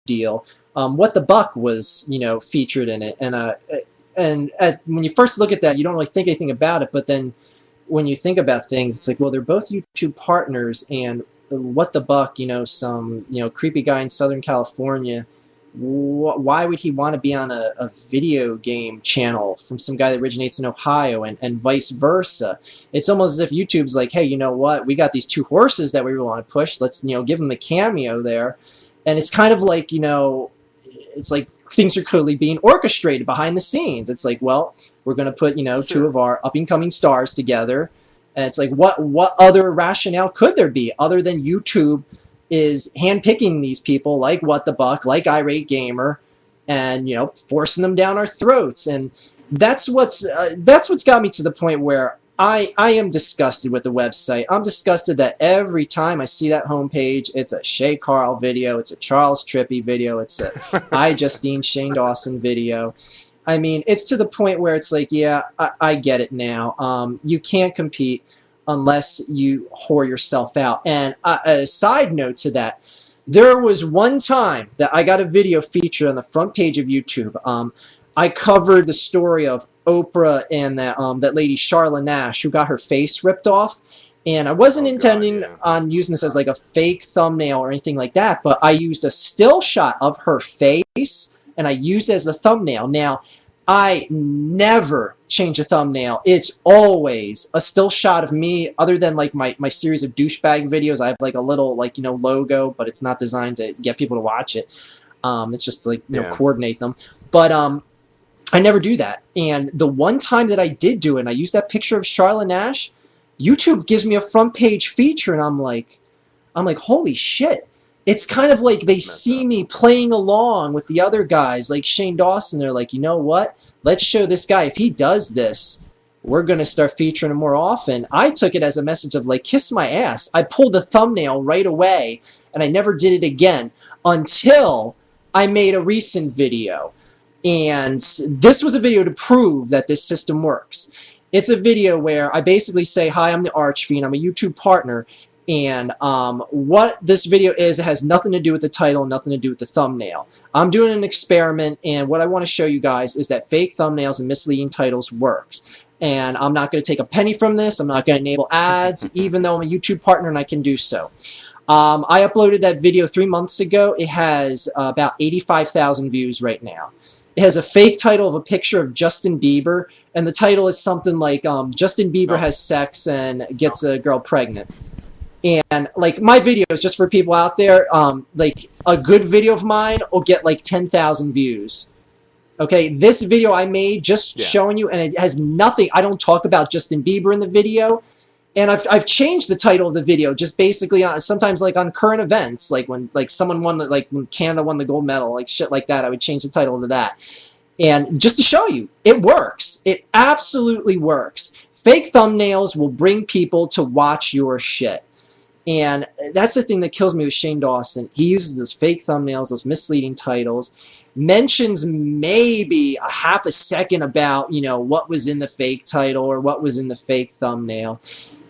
deal. What the Buck was, you know, featured in it, and when you first look at that, you don't really think anything about it, but then when you think about things, it's like, well, they're both YouTube partners, and What the Buck, you know, some, you know, creepy guy in Southern California, why would he want to be on a video game channel from some guy that originates in Ohio, and vice versa? It's almost as if YouTube's like, hey, you know what, we got these two horses that we really want to push, let's, you know, give them a cameo there. And it's kind of like, you know, it's like things are clearly being orchestrated behind the scenes. It's like, well, we're going to put, you know, two of our up-and-coming stars together, and it's like, what other rationale could there be other than YouTube is handpicking these people like What the Buck, like Irate Gamer, and, you know, forcing them down our throats. And that's what's got me to the point where I am disgusted with the website. I'm disgusted that every time I see that homepage, it's a Shay Carl video, it's a Charles Trippy video, it's a iJustine Shane Dawson video. I mean, it's to the point where it's like, yeah, I get it now. You can't compete unless you whore yourself out. And a side note to that, there was one time that I got a video featured on the front page of YouTube. I covered the story of Oprah and that lady Charla Nash who got her face ripped off. And I wasn't intending on using this as like a fake thumbnail or anything like that, but I used a still shot of her face, and I used it as the thumbnail. Now, I never change a thumbnail. It's always a still shot of me, other than like my series of douchebag videos. I have like a little, like, you know, logo, but it's not designed to get people to watch it. It's just to, like, you know, coordinate them. But I never do that. And the one time that I did do it, and I used that picture of Charla Nash, YouTube gives me a front page feature, and I'm like, holy shit. It's kind of like they see me playing along with the other guys, like Shane Dawson. They're like, you know what? Let's show this guy. If he does this, we're going to start featuring him more often. I took it as a message of, like, kiss my ass. I pulled the thumbnail right away, and I never did it again until I made a recent video. And this was a video to prove that this system works. It's a video where I basically say, hi, I'm the Archfiend. I'm a YouTube partner. And what this video is, it has nothing to do with the title, nothing to do with the thumbnail. I'm doing an experiment, and what I want to show you guys is that fake thumbnails and misleading titles works. And I'm not going to take a penny from this. I'm not going to enable ads, even though I'm a YouTube partner and I can do so. I uploaded that video 3 months ago. It has about 85,000 views right now. It has a fake title of a picture of Justin Bieber, and the title is something like Justin Bieber has sex and gets a girl pregnant. And, like, my videos, just for people out there, like, a good video of mine will get, like, 10,000 views. Okay, this video I made just showing you, and it has nothing. I don't talk about Justin Bieber in the video. And I've changed the title of the video, just basically on, sometimes, like, on current events, like when, like, someone won, like when Canada won the gold medal, like shit like that, I would change the title to that. And just to show you, it works. It absolutely works. Fake thumbnails will bring people to watch your shit. And that's the thing that kills me with Shane Dawson. He uses those fake thumbnails, those misleading titles, mentions maybe a half a second about, you know, what was in the fake title or what was in the fake thumbnail.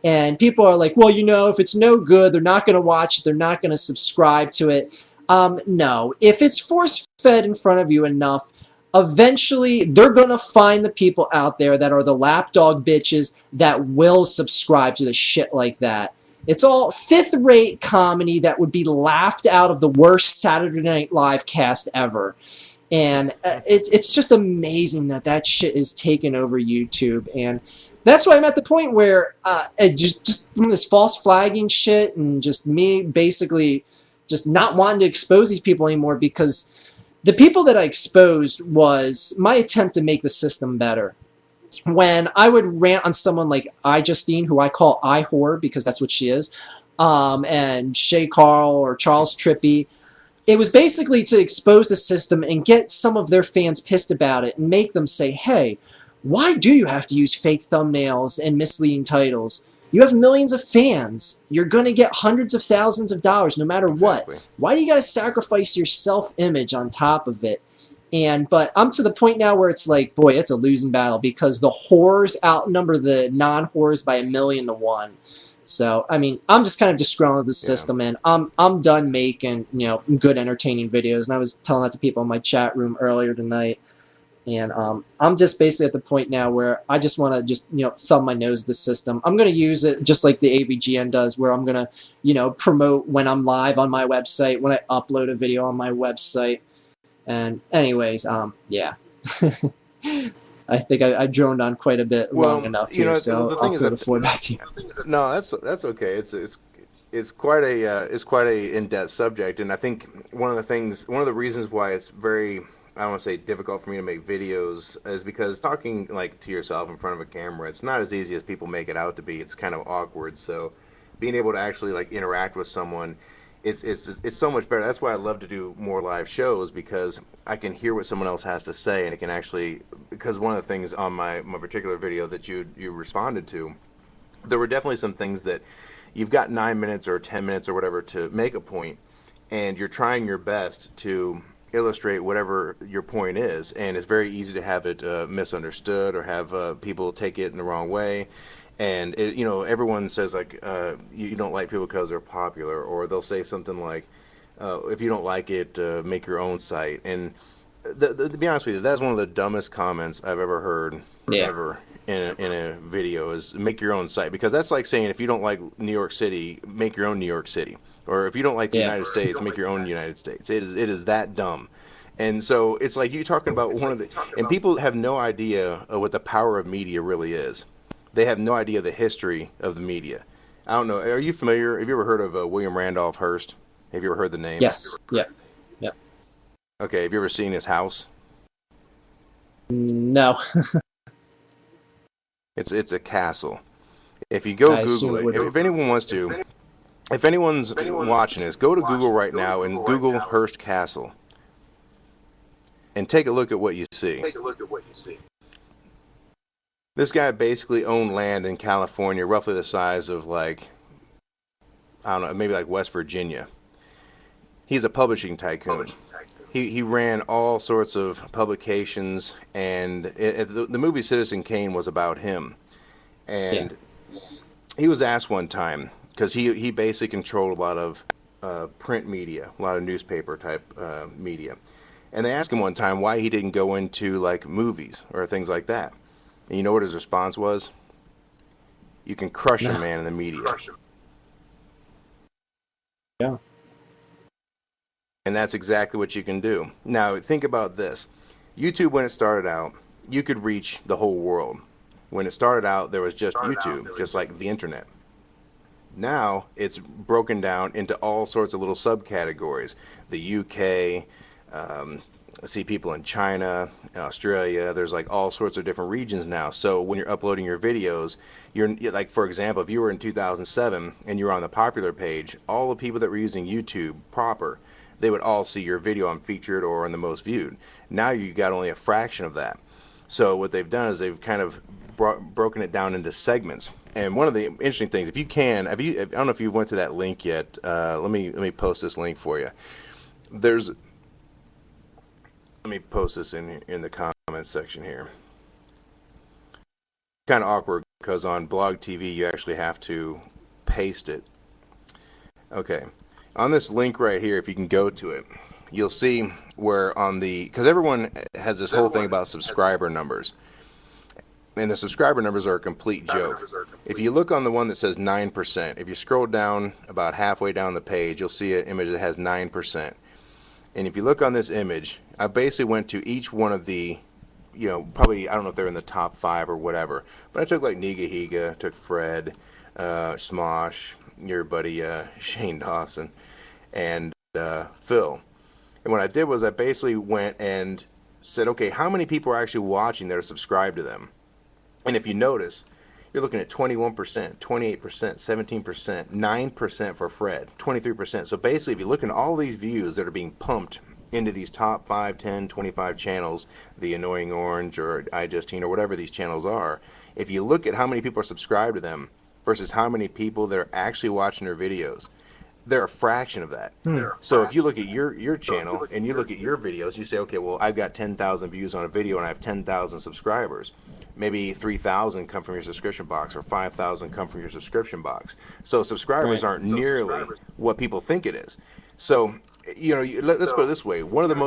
And people are like, well, you know, if it's no good, they're not going to watch it, they're not going to subscribe to it. No, if it's force-fed in front of you enough, eventually they're going to find the people out there that are the lapdog bitches that will subscribe to the shit like that. It's all fifth-rate comedy that would be laughed out of the worst Saturday Night Live cast ever. And it's just amazing that that shit is taken over YouTube. And that's why I'm at the point where just from this false flagging shit and just me basically just not wanting to expose these people anymore, because the people that I exposed was my attempt to make the system better. When I would rant on someone like iJustine, who I call iWhore because that's what she is, and Shay Carl or Charles Trippy, it was basically to expose the system and get some of their fans pissed about it and make them say, hey, why do you have to use fake thumbnails and misleading titles? You have millions of fans. You're going to get hundreds of thousands of dollars no matter what. Why do you got to sacrifice your self-image on top of it? But I'm to the point now where it's like, boy, it's a losing battle because the whores outnumber the non-whores by 1,000,000 to 1. So, I mean, I'm just kind of disgruntled with the system, and I'm done making, good entertaining videos. And I was telling that to people in my chat room earlier tonight. And I'm just basically at the point now where I just want to just, thumb my nose at the system. I'm going to use it just like the AVGN does, where I'm going to, promote when I'm live on my website, when I upload a video on my website. And anyways, yeah. I think I droned on quite a bit long enough here, so I'll throw the floor back to you. No, that's okay. It's quite a in-depth subject, and I think one of the reasons why it's very, I don't want to say difficult for me to make videos is because talking like to yourself in front of a camera, it's not as easy as people make it out to be. It's kind of awkward. So being able to actually like interact with someone, it's so much better. That's why I love to do more live shows, because I can hear what someone else has to say, and it can actually, because one of the things on my particular video that you responded to, there were definitely some things that you've got 9 minutes or 10 minutes or whatever to make a point, and you're trying your best to illustrate whatever your point is, and it's very easy to have it misunderstood or have people take it in the wrong way. And everyone says like you don't like people because they're popular, or they'll say something like if you don't like it, make your own site. And to be honest with you, that's one of the dumbest comments I've ever heard ever in a video, is make your own site, because that's like saying if you don't like New York City, make your own New York City, or if you don't like the United States, make your own United States. It is that dumb. And so it's like you talking about and people have no idea of what the power of media really is. They have no idea the history of the media. I don't know. Are you familiar? Have you ever heard of William Randolph Hearst? Have you ever heard the name? Yes. Yeah. Yeah. Okay. Have you ever seen his house? No. It's a castle. If you go Google it, if anyone wants to, if anyone's watching this, go to Google right now and Google Hearst Castle, and take a look at what you see. This guy basically owned land in California, roughly the size of like, I don't know, maybe like West Virginia. He's a publishing tycoon. He ran all sorts of publications, and the movie Citizen Kane was about him. And he was asked one time, because he basically controlled a lot of print media, a lot of newspaper type media. And they asked him one time why he didn't go into like movies or things like that. And you know what his response was? You can crush a man in the media. Yeah. And that's exactly what you can do. Now, think about this. YouTube, when it started out, you could reach the whole world. When it started out, there was just YouTube, just like the internet. Now, it's broken down into all sorts of little subcategories. The UK, see people in China, Australia. There's like all sorts of different regions now. So when you're uploading your videos, you're like, for example, if you were in 2007 and you were on the popular page, all the people that were using YouTube proper, they would all see your video on featured or on the most viewed. Now you got only a fraction of that. So what they've done is they've kind of broken it down into segments. And one of the interesting things, if you can, I don't know if you went to that link yet. Let me post this link for you. Let me post this in the comments section here. Kind of awkward because on Blog TV you actually have to paste it. Okay, on this link right here, if you can go to it, you'll see where on the, because everyone has this whole thing about subscriber numbers, and the subscriber numbers are a complete joke. If you look on the one that says 9%, if you scroll down about halfway down the page, you'll see an image that has 9%. And if you look on this image, I basically went to each one of the, probably, I don't know if they're in the top 5 or whatever, but I took like Niga Higa, took Fred, Smosh, your buddy Shane Dawson, and Phil. And what I did was I basically went and said, okay, how many people are actually watching that are subscribed to them? And if you notice, you're looking at 21%, 28%, 17%, 9% for Fred, 23%. So basically, if you look at all these views that are being pumped into these top 5, 10, 25 channels, the Annoying Orange or iJustine or whatever these channels are, if you look at how many people are subscribed to them versus how many people that are actually watching their videos, they're a fraction of that. So if you look at your channel and you look at your videos, you say, okay, well, I've got 10,000 views on a video and I have 10,000 subscribers. maybe 3,000 come from your subscription box, or 5,000 come from your subscription box. So subscribers Right. aren't nearly what people think it is. So, let's put it this way: one of the most